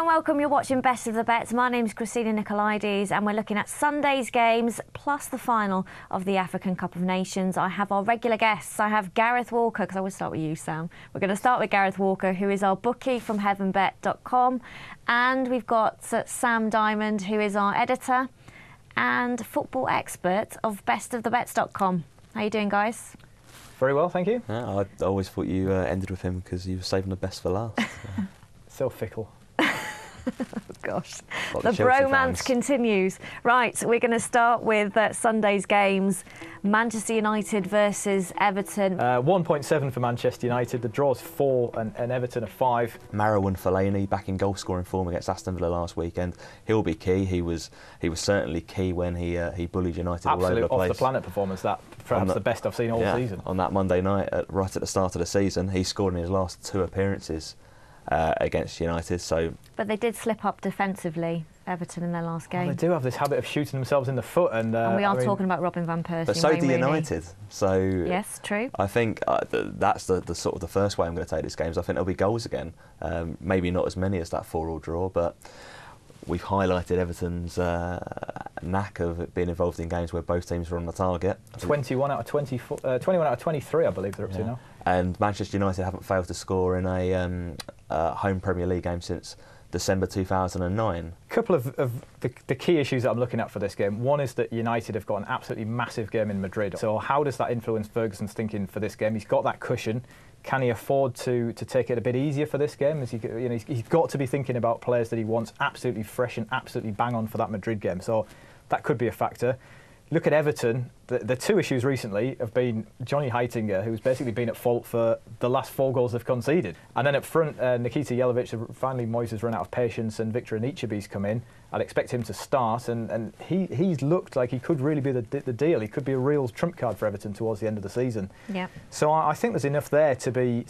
and welcome. You're watching Best of the Bets. My name's Christina Nicolaides and we're looking at Sunday's games plus the final of the African Cup of Nations. I have our regular guests. I have Gareth Walker, because I would start with you, Sam. We're going to start with Gareth Walker, who is our bookie from heavenbet.com. And we've got Sam Dymond, who is our editor and football expert of bestofthebets.com. How you doing, guys? Very well, thank you. Yeah, I always thought you ended with him because you were saving the best for last. So fickle. Gosh, Like the bromance fans. continues. Right, we're going to start with Sunday's games. Manchester United versus Everton. 1.7 for Manchester United. The draw's 4 and Everton are 5. Marouane Fellaini back in goal scoring form against Aston Villa last weekend. He'll be key. He was certainly key when he bullied United all over the place. Off the planet performance. That perhaps the best I've seen all season. On that Monday night, right at the start of the season, he scored in his last 2 appearances against United. But they did slip up defensively, Everton, in their last game. Well, they do have this habit of shooting themselves in the foot, and we are talking about Robin van Persie. But so do United. So yes, true. I think that's the sort of the first way I'm going to take this game. I think there'll be goals again. Maybe not as many as that 4-4 draw, but we've highlighted Everton's knack of being involved in games where both teams were on the target. 21 out of 24, 21 out of 23, I believe they're up to now. And Manchester United haven't failed to score in a home Premier League game since December 2009. A couple of the key issues that I'm looking at for this game. One is that United have got an absolutely massive game in Madrid. So how does that influence Ferguson's thinking for this game? He's got that cushion. Can he afford to take it a bit easier for this game? He's got to be thinking about players that he wants absolutely fresh and absolutely bang on for that Madrid game. So that could be a factor. Look at Everton. The 2 issues recently have been Johnny Heitinga, who's basically been at fault for the last 4 goals they've conceded. And then up front, Nikita Jelavic, finally Moyes has run out of patience and Victor Anichebe's come in. I'd expect him to start, and he's looked like he could really be the deal. He could be a real trump card for Everton towards the end of the season. Yeah. So I think there's enough there to be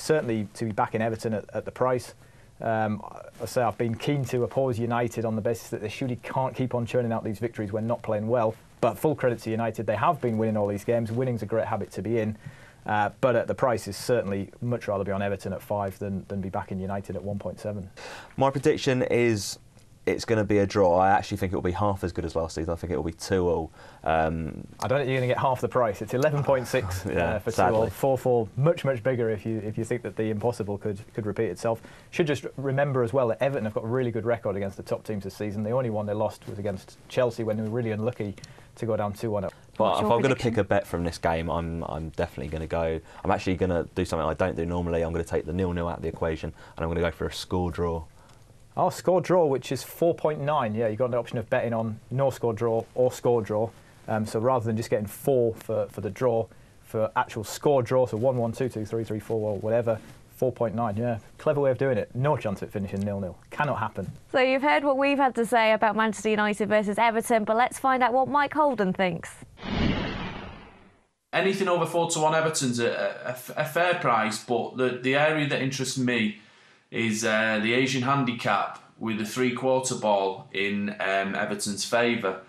backing Everton at the price. I say I've been keen to oppose United on the basis that they surely can't keep on churning out these victories when not playing well. But full credit to United, they have been winning all these games. Winning's a great habit to be in. But at the price is certainly much rather be on Everton at 5 than be back in United at 1.7. My prediction is it's going to be a draw. I actually think it will be half as good as last season. I think it will be 2-2. I don't think you're going to get half the price. It's 11.6 for 2-2. 4-4, much bigger if you think that the impossible could repeat itself. Should just remember as well that Everton have got a really good record against the top teams this season. The only one they lost was against Chelsea when they were really unlucky to go down 2-1 up. But if I'm going to pick a bet from this game, I'm definitely going to go. I'm actually going to do something I don't do normally. I'm going to take the 0-0 out of the equation and I'm going to go for a score draw. Oh, score draw, which is 4.9. Yeah, you've got the option of betting on no score draw or score draw. So rather than just getting 4 for the draw, for actual score draw, so 1-1, 2-2, 3-3, 4 or whatever, 4.9. Yeah, clever way of doing it. No chance of it finishing 0-0. Cannot happen. So you've heard what we've had to say about Manchester United versus Everton, but let's find out what Mike Holden thinks. Anything over 4-1 Everton's a fair price, but the area that interests me is the Asian handicap with the 3/4 ball in Everton's favour.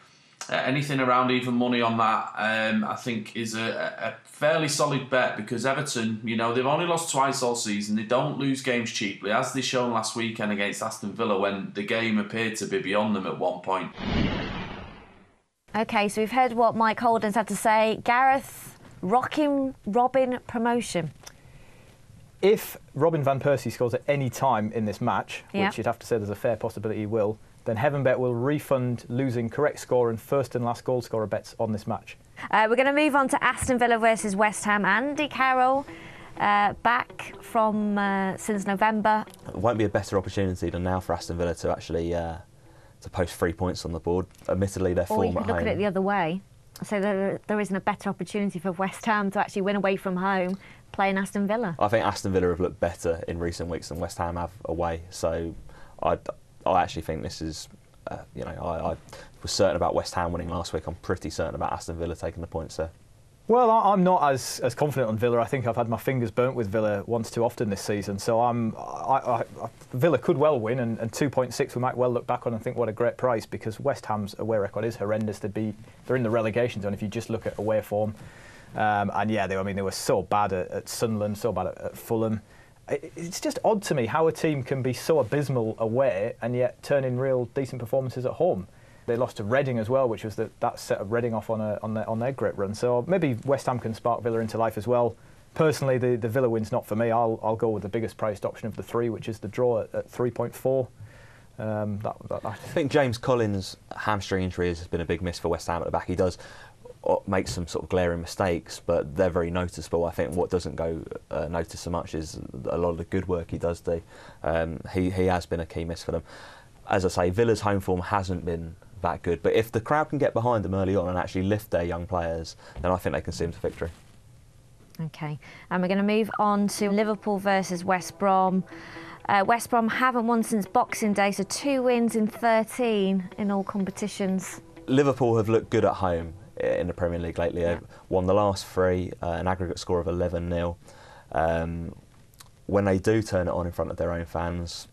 Anything around even money on that, I think, is a fairly solid bet because Everton, they've only lost twice all season. They don't lose games cheaply, as they shown last weekend against Aston Villa when the game appeared to be beyond them at one point. OK, so we've heard what Mike Holden's had to say. Gareth, rocking Robin promotion. If Robin van Persie scores at any time in this match, which you'd have to say there's a fair possibility he will, then HeavenBet will refund losing correct score and first and last goal scorer bets on this match. We're going to move on to Aston Villa versus West Ham. Andy Carroll back from since November. It won't be a better opportunity than now for Aston Villa to actually to post 3 points on the board. Admittedly, their form at home. Or you could look at it the other way. So there isn't a better opportunity for West Ham to actually win away from home playing Aston Villa. I think Aston Villa have looked better in recent weeks than West Ham have away. So I actually think this is, I was certain about West Ham winning last week. I'm pretty certain about Aston Villa taking the points there. Well, I'm not as confident on Villa. I think I've had my fingers burnt with Villa once too often this season. So Villa could well win, and 2.6 we might well look back on and think what a great price, because West Ham's away record is horrendous. They're in the relegation zone if you just look at away form. And yeah, they were so bad at Sunderland, so bad at Fulham. It's just odd to me how a team can be so abysmal away and yet turn in real decent performances at home. They lost to Reading as well, which was that set of Reading off on their great run. So maybe West Ham can spark Villa into life as well. Personally, the Villa win's not for me. I'll go with the biggest priced option of the three, which is the draw at 3.4. I think James Collins' hamstring injury has been a big miss for West Ham at the back. He does make some sort of glaring mistakes, but they're very noticeable. I think what doesn't go noticed so much is a lot of the good work he does do. He has been a key miss for them. As I say, Villa's home form hasn't been that good, but if the crowd can get behind them early on and actually lift their young players, then I think they can see them to victory. Okay, and we're going to move on to Liverpool versus West Brom. West Brom haven't won since Boxing Day, so 2 wins in 13 in all competitions. Liverpool have looked good at home in the Premier League lately. They've won the last 3, an aggregate score of 11-0. When they do turn it on in front of their own fans,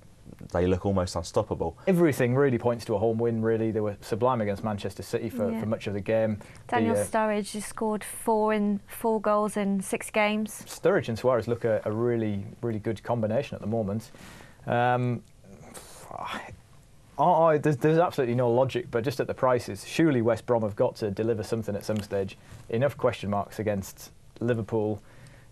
they look almost unstoppable. Everything really points to a home win, really. They were sublime against Manchester City for much of the game. Daniel Sturridge has scored 4 goals in 6 games. Sturridge and Suarez look a really, really good combination at the moment. There's absolutely no logic, but just at the prices, surely West Brom have got to deliver something at some stage. Enough question marks against Liverpool.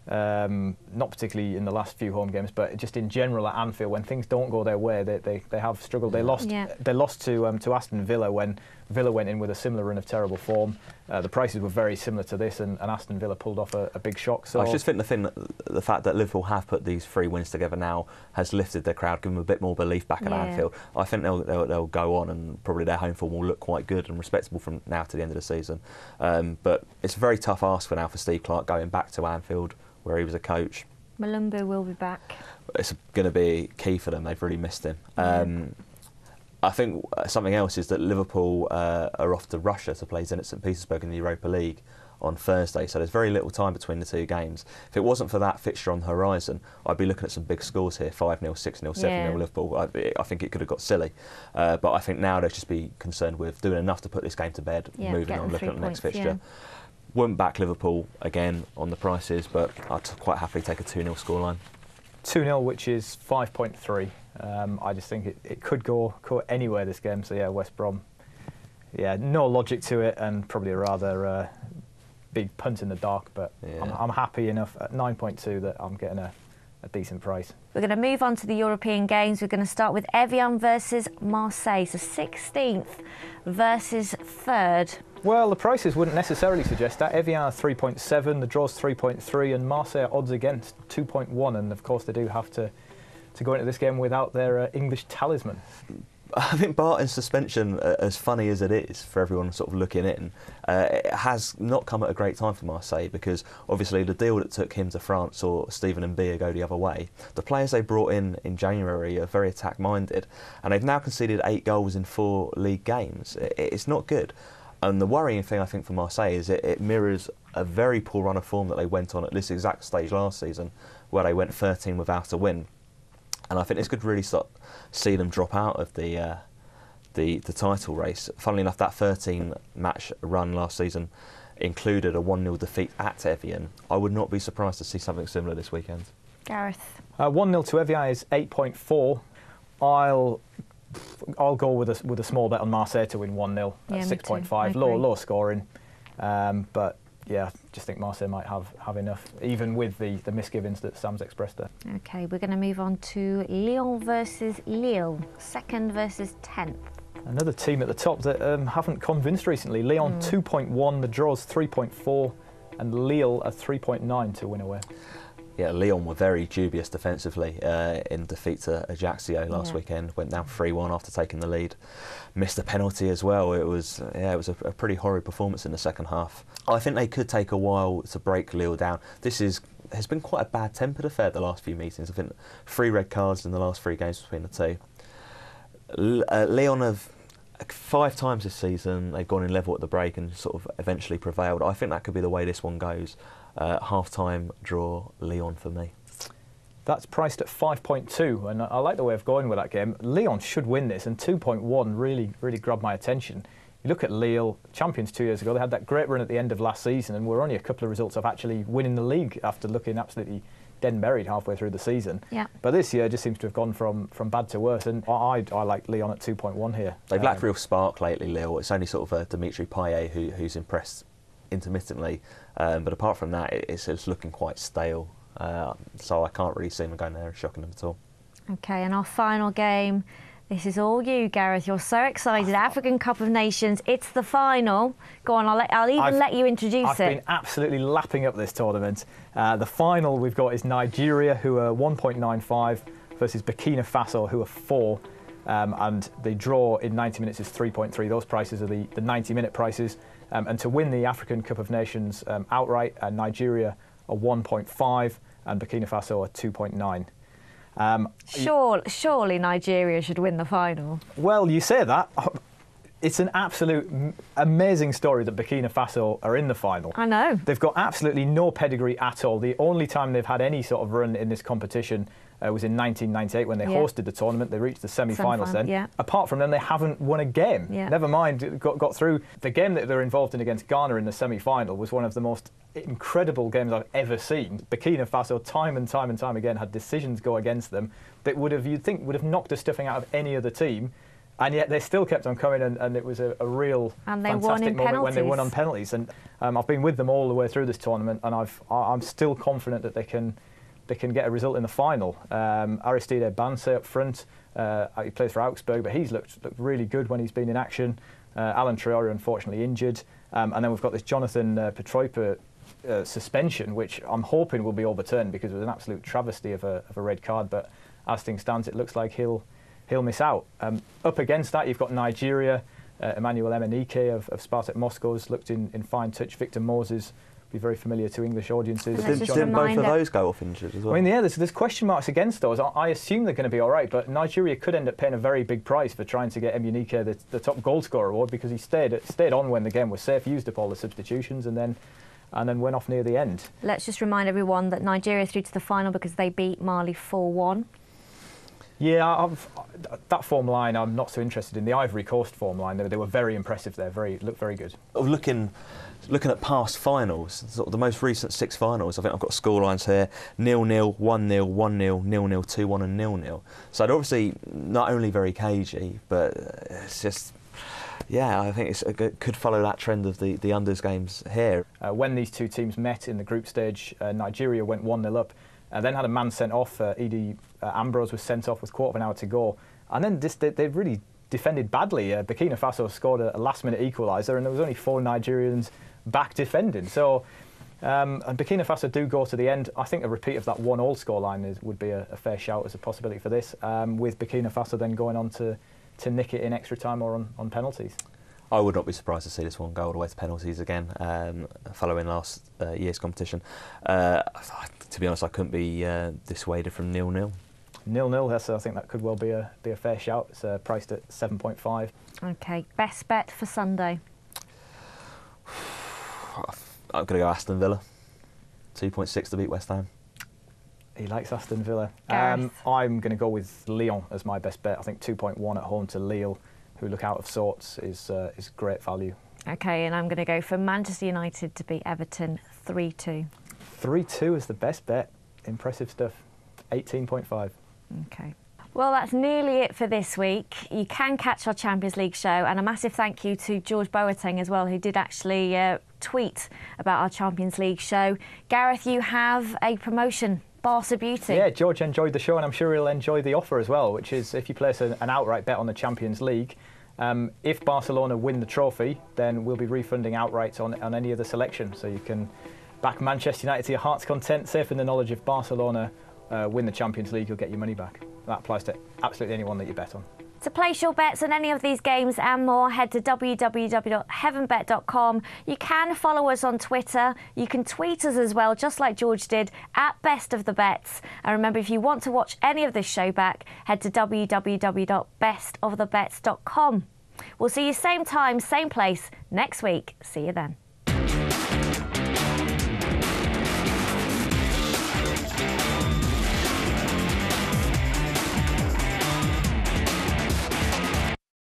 Not particularly in the last few home games, but just in general at Anfield, when things don't go their way, they have struggled. They lost to Aston Villa when Villa went in with a similar run of terrible form. The prices were very similar to this, and Aston Villa pulled off a big shock. So I just think the fact that Liverpool have put these 3 wins together now has lifted their crowd, given them a bit more belief back at Anfield. I think they'll go on, and probably their home form will look quite good and respectable from now to the end of the season. But it's a very tough ask for Steve Clarke going back to Anfield, where he was a coach. Malumbu will be back. It's going to be key for them. They've really missed him. I think something else is that Liverpool are off to Russia to play Zenit St Petersburg in the Europa League on Thursday, so there's very little time between the 2 games. If it wasn't for that fixture on the horizon, I'd be looking at some big scores here, 5-0, 6-0, 7-0 Liverpool. I think it could have got silly. But I think now they'll just be concerned with doing enough to put this game to bed, moving on, looking at the next fixture. Wouldn't back Liverpool again on the prices, but I'd quite happily take a 2-0 scoreline. 2-0, which is 5.3. I just think it could go anywhere this game. So yeah, West Brom. Yeah, no logic to it, and probably a rather big punt in the dark. But I'm happy enough at 9.2 that I'm getting a decent price. We're going to move on to the European games. We're going to start with Evian versus Marseille, so 16th versus 3rd. Well, the prices wouldn't necessarily suggest that. Evian are 3.7, the draw's 3.3, and Marseille odds against 2.1. And of course, they do have to go into this game without their English talisman. I think Barton's suspension, as funny as it is for everyone sort of looking in, it has not come at a great time for Marseille, because obviously the deal that took him to France saw Stephen Mbia go the other way. The players they brought in January are very attack-minded, and they've now conceded 8 goals in 4 league games. It's not good. And the worrying thing, I think, for Marseille is it mirrors a very poor run of form that they went on at this exact stage last season, where they went 13 without a win. And I think this could really see them drop out of the title race. Funnily enough, that 13-match run last season included a 1-0 defeat at Evian. I would not be surprised to see something similar this weekend. Gareth? 1-0 to Evian is 8.4. I'll go with a small bet on Marseille to win 1-0 at 6.5. Low scoring, but yeah, just think Marseille might have enough, even with the misgivings that Sam's expressed there. Okay, we're going to move on to Lyon versus Lille, 2nd versus 10th. Another team at the top that haven't convinced recently. Lyon 2.1, the draw's 3.4, and Lille are 3.9 to win away. Yeah, Lyon were very dubious defensively in defeat to Ajaccio last weekend. Went down 3-1 after taking the lead. Missed a penalty as well. It was a pretty horrid performance in the second half. I think they could take a while to break Lille down. This has been quite a bad-tempered affair the last few meetings. I think 3 red cards in the last 3 games between the two. Lyon have 5 times this season they've gone in level at the break and sort of eventually prevailed. I think that could be the way this one goes. Half-time draw, Lyon for me. That's priced at 5.2, and I like the way of going with that game. Lyon should win this, and 2.1 really grabbed my attention. You look at Lille, champions 2 years ago, they had that great run at the end of last season, and we're only a couple of results of actually winning the league after looking absolutely dead and buried halfway through the season. Yeah. But this year just seems to have gone from bad to worse, and I like Lyon at 2.1 here. They've lacked real spark lately, Lille. It's only sort of Dimitri Payet who's impressed intermittently, but apart from that, it's looking quite stale. So I can't really see them going there and shocking them at all. Okay, and our final game. This is all you, Gareth. You're so excited. African Cup of Nations. It's the final. Go on, I'll even let you introduce it. I've been absolutely lapping up this tournament. The final we've got is Nigeria, who are 1.95, versus Burkina Faso, who are 4. And the draw in 90 minutes is 3.3. Those prices are the 90-minute prices. And to win the African Cup of Nations outright, Nigeria are 1.5 and Burkina Faso are 2.9. Surely Nigeria should win the final. Well, you say that. It's an absolute amazing story that Burkina Faso are in the final. I know. They've got absolutely no pedigree at all. The only time they've had any sort of run in this competition was in 1998 when they hosted the tournament. They reached the semi-finals then. Yeah. Apart from them, they haven't won a game. Yeah. Never mind, got through. The game that they're involved in against Ghana in the semi-final was one of the most incredible games I've ever seen. Burkina Faso, time and time again, had decisions go against them that you'd think would have knocked the stuffing out of any other team. And yet they still kept on coming, and it was a real fantastic moment when they won on penalties. And I've been with them all the way through this tournament, and I'm still confident that they can get a result in the final. Aristide Banse up front, he plays for Augsburg, but he's looked really good when he's been in action. Alan Traore unfortunately injured, and then we've got this Jonathan Petroipa suspension, which I'm hoping will be overturned because it was an absolute travesty of a red card. But as things stand, it looks like he'll miss out. Up against that, you've got Nigeria. Emmanuel Emenike of Spartak Moscow's looked in fine touch. Victor Moses, be very familiar to English audiences. Didn't both of those go off injured as well? I mean, yeah, there's question marks against those. I assume they're going to be all right, but Nigeria could end up paying a very big price for trying to get Emenike the top goal scorer award, because he stayed on when the game was safe, used up all the substitutions, and then went off near the end. Let's just remind everyone that Nigeria is through to the final because they beat Mali 4-1. Yeah, that form line I'm not so interested in. The Ivory Coast form line, they were very impressive there, looked very good. Looking at past finals, sort of the most recent 6 finals, I think I've got scorelines here: 0-0, 1-0, 1-0, 0-0, 2-1 and 0-0. So they're obviously not only very cagey, but it's just, yeah, I think it could follow that trend of the unders games here. When these two teams met in the group stage, Nigeria went 1-0 up, then had a man sent off. Edie Ambrose was sent off with quarter of an hour to go. And then they really defended badly. Burkina Faso scored a last-minute equaliser, and there was only 4 Nigerians back defending. So, and Burkina Faso do go to the end. I think a repeat of that 1-1 scoreline would be a fair shout as a possibility for this, with Burkina Faso then going on to nick it in extra time or on penalties. I would not be surprised to see this one go all the way to penalties again, following last year's competition. To be honest, I couldn't be dissuaded from 0-0. 0-0, I think that could well be a fair shout. It's priced at 7.5. Okay, best bet for Sunday? I'm going to go Aston Villa. 2.6 to beat West Ham. He likes Aston Villa. Gareth? I'm going to go with Lyon as my best bet. I think 2.1 at home to Lille, who look out of sorts, is great value. Okay, and I'm going to go for Manchester United to beat Everton 3-2. 3-2 is the best bet. Impressive stuff. 18.5. Okay. Well, that's nearly it for this week. You can catch our Champions League show, and a massive thank you to George Boateng as well, who did actually tweet about our Champions League show. Gareth, you have a promotion, Barca Beauty. Yeah, George enjoyed the show, and I'm sure he'll enjoy the offer as well, which is if you place an outright bet on the Champions League, if Barcelona win the trophy, then we'll be refunding outright on any other selection. So you can back Manchester United to your heart's content, safe in the knowledge if Barcelona win the Champions League, you'll get your money back. That applies to absolutely anyone that you bet on. To place your bets on any of these games and more, head to www.heavenbet.com. You can follow us on Twitter. You can tweet us as well, just like George did, at Best of the Bets. And remember, if you want to watch any of this show back, head to www.bestofthebets.com. We'll see you same time, same place next week. See you then.